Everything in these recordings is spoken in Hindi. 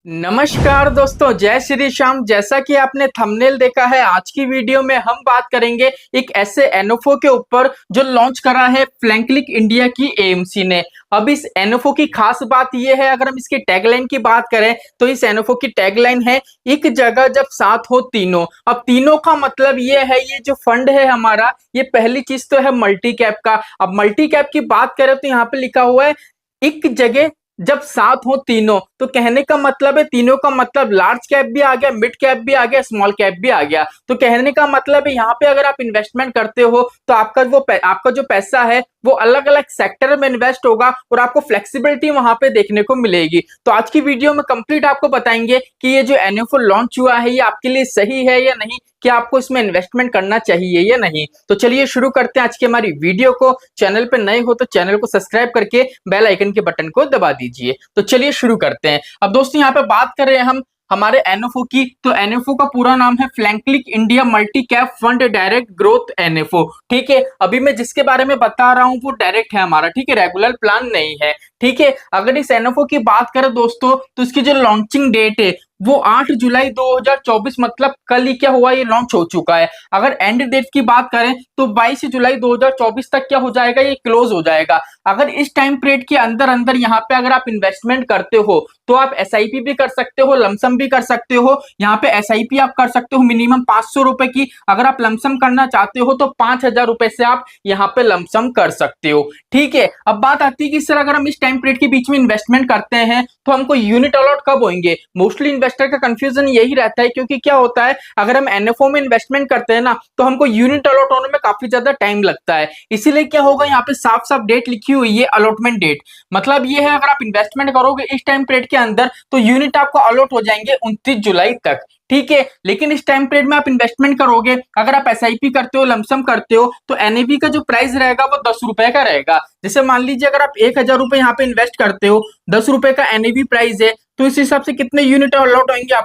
नमस्कार दोस्तों, जय श्री श्याम। जैसा कि आपने थंबनेल देखा है, आज की वीडियो में हम बात करेंगे एक ऐसे एनओफओ के ऊपर जो लॉन्च करा है फ्लैंकलिक इंडिया की एएमसी ने। अब इस एनओफओ की खास बात यह है, अगर हम इसकी टैगलाइन की बात करें तो इस एनओफओ की टैगलाइन है एक जगह जब साथ हो तीनों। अब तीनों का मतलब ये है, ये जो फंड है हमारा, ये पहली चीज तो है मल्टी कैप का। अब मल्टी कैप की बात करें तो यहाँ पे लिखा हुआ है एक जगह जब साथ हो तीनों, तो कहने का मतलब है तीनों का मतलब लार्ज कैप भी आ गया, मिड कैप भी आ गया, स्मॉल कैप भी आ गया। तो कहने का मतलब है यहाँ पे अगर आप इन्वेस्टमेंट करते हो तो आपका जो पैसा है वो अलग अलग सेक्टर में इन्वेस्ट होगा और आपको फ्लेक्सिबिलिटी वहां पे देखने को मिलेगी। तो आज की वीडियो में कंप्लीट आपको बताएंगे कि ये जो एनएफओ लॉन्च हुआ है ये आपके लिए सही है या नहीं, कि आपको इसमें इन्वेस्टमेंट करना चाहिए या नहीं। तो चलिए शुरू करते हैं आज की हमारी वीडियो को। चैनल पे नए हो तो चैनल को सब्सक्राइब करके बेल आइकन के बटन को दबा दीजिए। तो चलिए शुरू करते हैं। अब दोस्तों यहाँ पे बात कर रहे हैं हम हमारे एनएफओ की। तो एनएफओ का पूरा नाम है Franklin India multi cap fund direct growth NFO. ठीक है, अभी मैं जिसके बारे में बता रहा हूं वो डायरेक्ट है हमारा, ठीक है, रेगुलर प्लान नहीं है। ठीक है, अगर इस एनएफओ की बात करें दोस्तों तो इसकी जो लॉन्चिंग डेट है वो 8 जुलाई 2024, मतलब कल ही क्या हुआ, ये लॉन्च हो चुका है। अगर एंड डेट की बात करें तो 22 जुलाई 2024 तक क्या हो जाएगा, ये क्लोज हो जाएगा। अगर इस टाइम पीरियड के अंदर अंदर यहाँ पे अगर आप इन्वेस्टमेंट करते हो तो आप एसआईपी भी कर सकते हो, लमसम भी कर सकते हो। यहाँ पे एसआईपी आप कर सकते हो मिनिमम 500 रुपए की। अगर आप लमसम करना चाहते हो तो 5,000 रुपए से आप यहाँ पे लमसम कर सकते हो। ठीक है, अब बात आती है कि सर अगर हम इस टाइम पीरियड के बीच में इन्वेस्टमेंट करते हैं तो हमको यूनिट अलॉट कब होंगे। मोस्टली इन्वेस्टर का कंफ्यूजन यही रहता है, क्योंकि क्या होता है अगर हम एनएफओ में इन्वेस्टमेंट करते हैं ना तो हमको यूनिट अलॉट होने में काफी ज्यादा टाइम लगता है। इसीलिए क्या होगा, यहाँ पे साफ साफ डेट लिखी हुई है अलॉटमेंट डेट। मतलब ये है अगर आप इन्वेस्टमेंट करोगे इस टाइम पीरियड के अंदर तो यूनिट आपको अलॉट हो जाएंगे 29 जुलाई तक। ठीक है, लेकिन इस टाइम पीरियड में आप इन्वेस्टमेंट करोगे, अगर आप एसआईपी करते हो, लमसम करते हो, तो एनएवी का जो प्राइस रहेगा वो 10 रुपए का रहेगा। जैसे मान लीजिए अगर आप 1,000 रुपए यहाँ पे इन्वेस्ट करते हो, 10 रुपए का एनएवी प्राइस है, तो इस हिसाब से कितने यूनिट अलॉट होंगे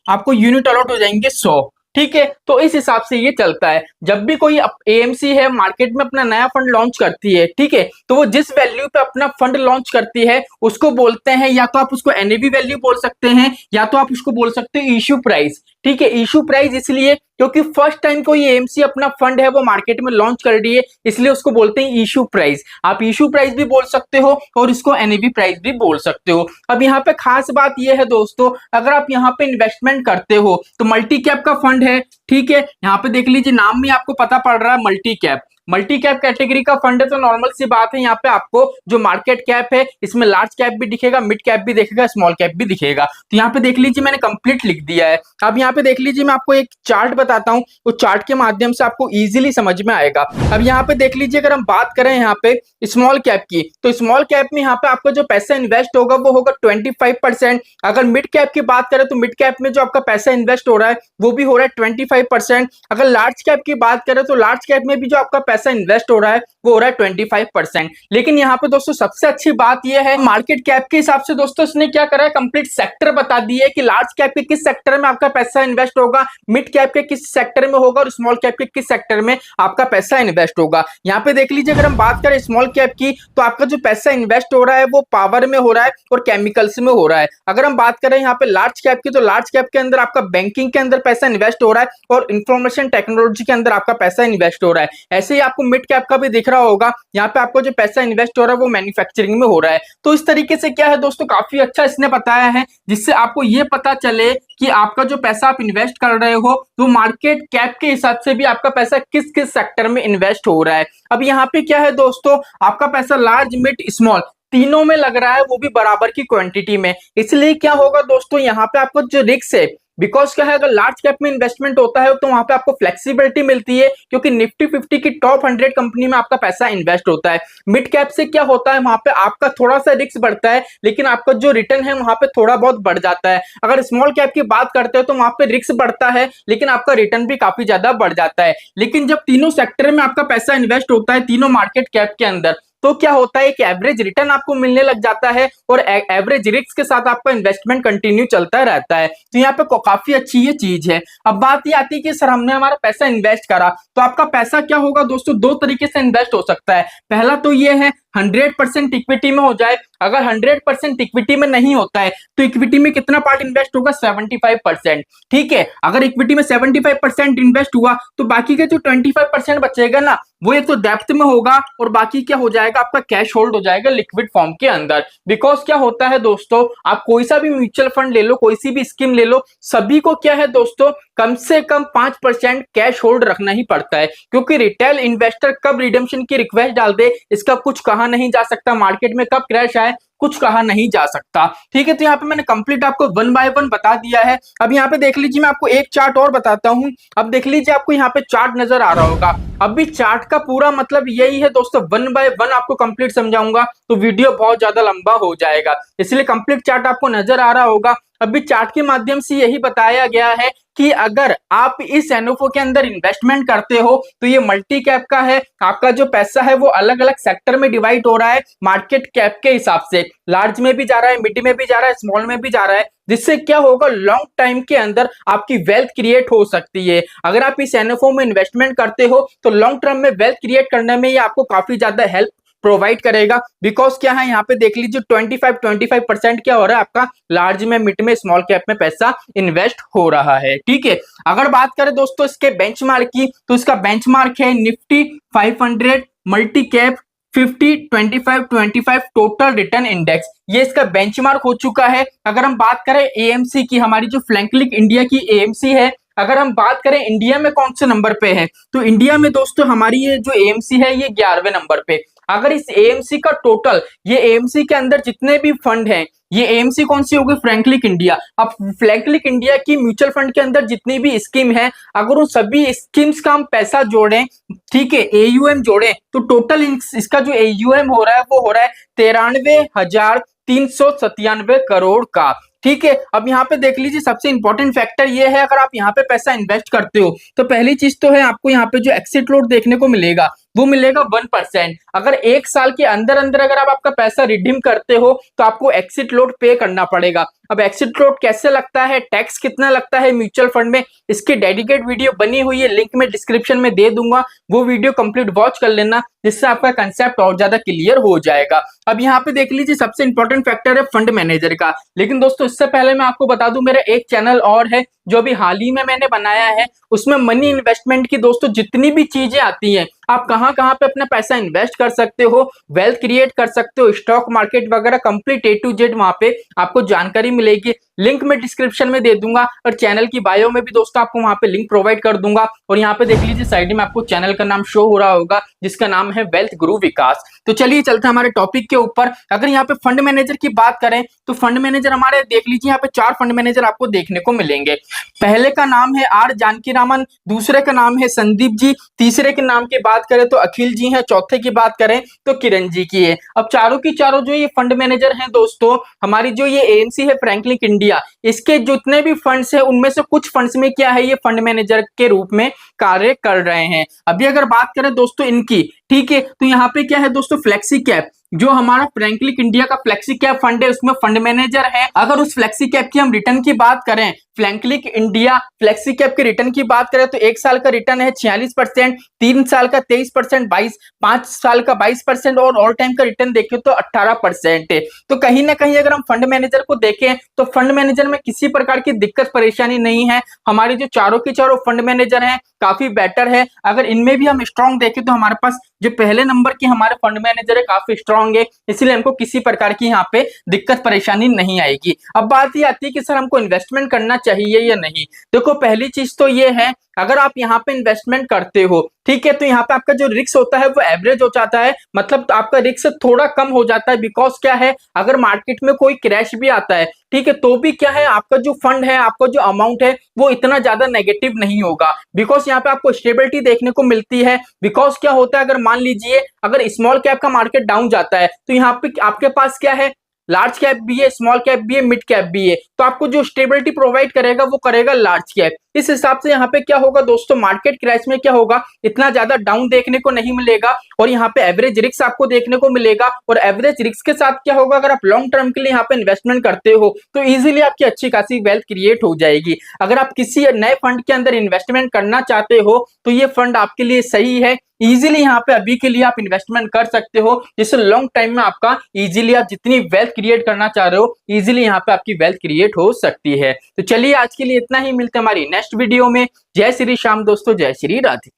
आपको यूनिट अलॉट हो जाएंगे 100। ठीक है, तो इस हिसाब से ये चलता है। जब भी कोई एएमसी है मार्केट में अपना नया फंड लॉन्च करती है, ठीक है, तो वो जिस वैल्यू पे अपना फंड लॉन्च करती है उसको बोलते हैं, या तो आप उसको एनएवी वैल्यू बोल सकते हैं या तो आप उसको बोल सकते हो इश्यू प्राइस। ठीक है, इश्यू प्राइस इसलिए क्योंकि फर्स्ट टाइम कोई एएमसी अपना फंड है वो मार्केट में लॉन्च कर रही है, इसलिए उसको बोलते हैं इश्यू प्राइस। आप इश्यू प्राइस भी बोल सकते हो और इसको एनएवी प्राइस भी बोल सकते हो। अब यहाँ पे खास बात यह है दोस्तों, अगर आप यहाँ पे इन्वेस्टमेंट करते हो तो मल्टी कैप का फंड है। ठीक है, यहाँ पे देख लीजिए नाम में आपको पता पड़ रहा है multi cap. Multi cap category का फंड है तो नॉर्मल सी बात है, यहाँ पे आपको जो मार्केट कैप है इसमें लार्ज कैप भी दिखेगा, मिड कैप भी दिखेगा, स्मॉल कैप भी दिखेगा। तो यहाँ पे देख लीजिए मैंने कंप्लीट लिख दिया है। अब यहाँ पे देख लीजिए मैं आपको एक चार्ट बताता हूँ, उस चार्ट के माध्यम से आपको इजीली समझ में आएगा। अब यहाँ पे देख लीजिए अगर हम बात करें यहाँ पे स्मॉल कैप की, तो स्मॉल कैप में यहाँ पे आपका जो पैसा इन्वेस्ट होगा वो होगा 25%। अगर मिड कैप की बात करें तो मिड कैप में जो आपका पैसा इन्वेस्ट हो रहा है वो भी हो रहा है 25%। अगर लार्ज कैप की बात करें तो लार्ज कैप में भी जो आपका पैसा इन्वेस्ट हो रहा है वो हो रहा है 25%। लेकिन यहाँ पे दोस्तों सबसे अच्छी बात यह है, मार्केट कैप के हिसाब से दोस्तों इसने क्या करा है, कंप्लीट सेक्टर बता दिए कि लार्ज कैप के किस सेक्टर में आपका पैसा इन्वेस्ट होगा, मिड कैप के किस सेक्टर में होगा और स्मॉल कैप के किस सेक्टर में आपका पैसा इन्वेस्ट होगा। यहाँ पे देख लीजिए अगर हम बात करें स्मॉल कैप की तो आपका जो पैसा इन्वेस्ट हो रहा है वो पावर में हो रहा है और केमिकल्स में हो रहा है। अगर हम बात करें यहाँ पे लार्ज कैप की, तो लार्ज कैप के अंदर आपका बैंकिंग के अंदर पैसा इन्वेस्ट हो रहा है और इंफॉर्मेशन टेक्नोलॉजी के अंदर आपका पैसा इन्वेस्ट हो रहा है। ऐसे ही आपको मिड कैप का भी दिख रहा होगा, यहाँ पे आपको जो पैसा इन्वेस्ट हो रहा है वो मैन्युफैक्चरिंग में हो रहा है। तो इस तरीके से क्या है दोस्तों, काफी अच्छा इसने बताया है जिससे आपको ये पता चले कि आपका जो पैसा आप इन्वेस्ट कर रहे हो तो मार्केट कैप के हिसाब से भी आपका पैसा किस किस सेक्टर में इन्वेस्ट हो रहा है। अब यहाँ पे क्या है दोस्तों, आपका पैसा लार्ज मिड स्मॉल तीनों में लग रहा है, वो भी बराबर की क्वांटिटी में। इसलिए क्या होगा दोस्तों, यहाँ पे आपको जो रिस्क है, बिकॉज क्या है अगर लार्ज कैप में इन्वेस्टमेंट होता है तो वहां पे आपको फ्लेक्सिबिलिटी मिलती है, क्योंकि निफ्टी 50 की टॉप 100 कंपनी में आपका पैसा इन्वेस्ट होता है। मिड कैप से क्या होता है, वहां पे आपका थोड़ा सा रिस्क बढ़ता है लेकिन आपका जो रिटर्न है वहां पे थोड़ा बहुत बढ़ जाता है। अगर स्मॉल कैप की बात करते हो तो वहां पे रिस्क बढ़ता है लेकिन आपका रिटर्न भी काफी ज्यादा बढ़ जाता है। लेकिन जब तीनों सेक्टर में आपका पैसा इन्वेस्ट होता है, तीनों मार्केट कैप के अंदर, तो क्या होता है कि एवरेज रिटर्न आपको मिलने लग जाता है और एवरेज रिस्क के साथ आपका इन्वेस्टमेंट कंटिन्यू चलता रहता है। तो यहाँ पे काफी अच्छी ये चीज है। अब बात ये आती है कि सर हमने हमारा पैसा इन्वेस्ट करा, तो आपका पैसा क्या होगा दोस्तों, दो तरीके से इन्वेस्ट हो सकता है। पहला तो ये है 100% इक्विटी में हो जाए। अगर 100% इक्विटी में नहीं होता है तो इक्विटी में कितना पार्ट इन्वेस्ट होगा, 75%। ठीक है, अगर इक्विटी में 75% इन्वेस्ट हुआ तो बाकी का जो 25% बचेगा ना, वो एक तो डेप्थ में होगा और बाकी क्या हो जाएगा, आपका कैश होल्ड हो जाएगा लिक्विड फॉर्म के अंदर। बिकॉज क्या होता है दोस्तों, आप कोई सा भी म्यूचुअल फंड ले लो, कोई सी भी स्कीम ले लो, सभी को क्या है दोस्तों, कम से कम 5% कैश होल्ड रखना ही पड़ता है, क्योंकि रिटेल इन्वेस्टर कब रिडेम्पशन की रिक्वेस्ट डाल दे इसका कुछ कहा नहीं जा सकता, मार्केट में कब क्रैश आए कुछ कहा नहीं जा सकता। ठीक है, तो यहाँ पे मैंने कंप्लीट आपको 1 बाय 1 बता दिया है। अब यहाँ पे देख लीजिए, मैं आपको एक चार्ट और बताता हूँ। अब देख लीजिए, आपको यहाँ पे चार्ट नजर आ रहा होगा। अभी चार्ट का पूरा मतलब यही है दोस्तों, 1 बाय 1 आपको कंप्लीट समझाऊंगा तो वीडियो बहुत ज्यादा लंबा हो जाएगा, इसलिए कंप्लीट चार्ट आपको नजर आ रहा होगा। अभी चार्ट के माध्यम से यही बताया गया है कि अगर आप इस एनओफओ के अंदर इन्वेस्टमेंट करते हो तो ये मल्टी कैप का है, आपका जो पैसा है वो अलग अलग सेक्टर में डिवाइड हो रहा है मार्केट कैप के हिसाब से, लार्ज में भी जा रहा है, मिड में भी जा रहा है, स्मॉल में भी जा रहा है, जिससे क्या होगा, लॉन्ग टाइम के अंदर आपकी वेल्थ क्रिएट हो सकती है। अगर आप इस एनएफओ में इन्वेस्टमेंट करते हो तो लॉन्ग टर्म में वेल्थ क्रिएट करने में ये आपको काफी ज्यादा हेल्प प्रोवाइड करेगा। बिकॉज क्या है, यहाँ पे देख लीजिए 25% क्या हो रहा है, आपका लार्ज में, मिड में, स्मॉल कैप में पैसा इन्वेस्ट हो रहा है। ठीक है, अगर बात करें दोस्तों इसके बेंचमार्क की, तो इसका बेंचमार्क है Nifty 500 multi cap 50-25-25 total return index, ये इसका बेंचमार्क हो चुका है। अगर हम बात करें एएमसी की, हमारी जो फ्रैंकलिन इंडिया की एएमसी है, अगर हम बात करें इंडिया में कौन से नंबर पे है, तो इंडिया में दोस्तों हमारी ये जो एएमसी है ये 11वें नंबर पे। अगर इस एएमसी का टोटल, ये एएमसी के अंदर जितने भी फंड हैं, ये एएमसी कौन सी होगी, फ्रैंकलिन इंडिया। अब फ्रैंकलिन इंडिया की म्यूचुअल फंड के अंदर जितनी भी स्कीम है, अगर उन सभी स्कीम्स का हम पैसा जोड़ें, ठीक है, एयूएम जोड़ें, तो टोटल इसका जो एयूएम हो रहा है वो हो रहा है 93,397 करोड़ का। ठीक है, अब यहाँ पे देख लीजिए, सबसे इंपॉर्टेंट फैक्टर ये है, अगर आप यहाँ पे पैसा इन्वेस्ट करते हो तो पहली चीज तो है आपको यहाँ पे जो एक्सिट लोड देखने को मिलेगा वो मिलेगा 1%। अगर एक साल के अंदर अंदर अगर आप आपका पैसा रिडीम करते हो तो आपको एक्सिट लोड पे करना पड़ेगा। अब एक्सिट लोड कैसे लगता है, टैक्स कितना लगता है म्यूचुअल फंड में, इसकी डेडिकेट वीडियो बनी हुई है, लिंक में डिस्क्रिप्शन में दे दूंगा, वो वीडियो कंप्लीट वॉच कर लेना, जिससे आपका कंसेप्ट और ज्यादा क्लियर हो जाएगा। अब यहाँ पे देख लीजिए, सबसे इंपॉर्टेंट फैक्टर है फंड मैनेजर का। लेकिन दोस्तों इससे पहले मैं आपको बता दूं, मेरा एक चैनल और है जो अभी हाल ही में मैंने बनाया है, उसमें मनी इन्वेस्टमेंट की दोस्तों जितनी भी चीजें आती हैं, आप कहां कहां पे अपना पैसा इन्वेस्ट कर सकते हो, वेल्थ क्रिएट कर सकते हो, स्टॉक मार्केट वगैरह, कंप्लीट A to Z वहां पे आपको जानकारी मिलेगी। लिंक में डिस्क्रिप्शन में दे दूंगा और चैनल की बायो में भी दोस्तों आपको वहां पे लिंक प्रोवाइड कर दूंगा। और यहाँ पे देख लीजिए साइड में आपको चैनल का नाम शो हो रहा होगा, जिसका नाम है वेल्थ गुरु विकास। तो चलिए चलते हैं हमारे टॉपिक के ऊपर। अगर यहाँ पे फंड मैनेजर की बात करें तो फंड मैनेजर हमारे देख लीजिए, यहाँ पे 4 फंड मैनेजर आपको देखने को मिलेंगे। पहले का नाम है आर जानकी रामन, दूसरे का नाम है संदीप जी, तीसरे के नाम की बात करें तो अखिल जी हैं, चौथे की बात करें तो किरण जी की है। अब चारों की चारों जो ये फंड मैनेजर हैं दोस्तों, हमारी जो ये एएमसी है फ्रैंकलिन इंडिया, इसके जितने भी फंड्स हैं उनमें से कुछ फंड्स में क्या है, ये फंड मैनेजर के रूप में कार्य कर रहे हैं। अभी अगर बात करें दोस्तों इनकी, ठीक है, तो यहाँ पे क्या है दोस्तों, फ्लेक्सी कैप, जो हमारा फ्रैंकलिन इंडिया का फ्लेक्सी कैप फंड है उसमें फंड मैनेजर है। अगर उस फ्लेक्सी कैप की हम रिटर्न की बात करें, फ्रैंकलिन इंडिया फ्लेक्सी कैप के रिटर्न की बात करें तो 1 साल का रिटर्न है 46%, 3 साल का 23%, 5 साल का 22% और ऑल टाइम का रिटर्न देखें तो 18% है। तो कहीं ना कहीं अगर हम फंड मैनेजर को देखें तो फंड मैनेजर में किसी प्रकार की दिक्कत परेशानी नहीं है। हमारे जो चारों के चारों फंड मैनेजर हैं काफी बेटर है। अगर इनमें भी हम स्ट्रॉन्ग देखें तो हमारे पास जो पहले नंबर के हमारे फंड मैनेजर है काफी स्ट्रॉन्ग है, इसलिए हमको किसी प्रकार की यहाँ पे दिक्कत परेशानी नहीं आएगी। अब बात ये आती है कि सर हमको इन्वेस्टमेंट करना चाहिए या नहीं। देखो पहली चीज तो ये है, अगर आप यहाँ पे इन्वेस्टमेंट करते हो, ठीक है, तो यहाँ पे आपका जो रिस्क होता है वो एवरेज हो जाता है, मतलब आपका रिस्क थोड़ा कम हो जाता है। बिकॉज क्या है, अगर मार्केट में कोई क्रैश भी आता है, ठीक है, तो भी क्या है, आपका जो फंड है, आपका जो अमाउंट है वो इतना ज्यादा नेगेटिव नहीं होगा। बिकॉज यहाँ पे आपको स्टेबिलिटी देखने को मिलती है। बिकॉज क्या होता है, अगर मान लीजिए अगर स्मॉल कैप का मार्केट डाउन जाता है तो यहाँ पे आपके पास क्या है, लार्ज कैप भी है, स्मॉल कैप भी है, मिड कैप भी है, तो आपको जो स्टेबिलिटी प्रोवाइड करेगा वो करेगा लार्ज कैप। इस हिसाब से यहाँ पे क्या होगा दोस्तों, मार्केट क्रैश में क्या होगा, इतना ज्यादा डाउन देखने को नहीं मिलेगा और यहाँ पे एवरेज रिस्क आपको देखने को मिलेगा। और एवरेज रिस्क के साथ क्या होगा, अगर आप लॉन्ग टर्म के लिए यहाँ पे इन्वेस्टमेंट करते हो तो इजीली आपकी अच्छी खासी वेल्थ क्रिएट हो जाएगी। अगर आप किसी नए फंड के अंदर इन्वेस्टमेंट करना चाहते हो तो ये फंड आपके लिए सही है। इजीली यहाँ पे अभी के लिए आप इन्वेस्टमेंट कर सकते हो, जिससे लॉन्ग टाइम में आपका इजीली आप जितनी वेल्थ क्रिएट करना चाह रहे हो इजीली यहाँ पे आपकी वेल्थ क्रिएट हो सकती है। तो चलिए आज के लिए इतना ही, मिलते हैं हमारी नेक्स्ट वीडियो में। जय श्री श्याम दोस्तों, जय श्री राधे।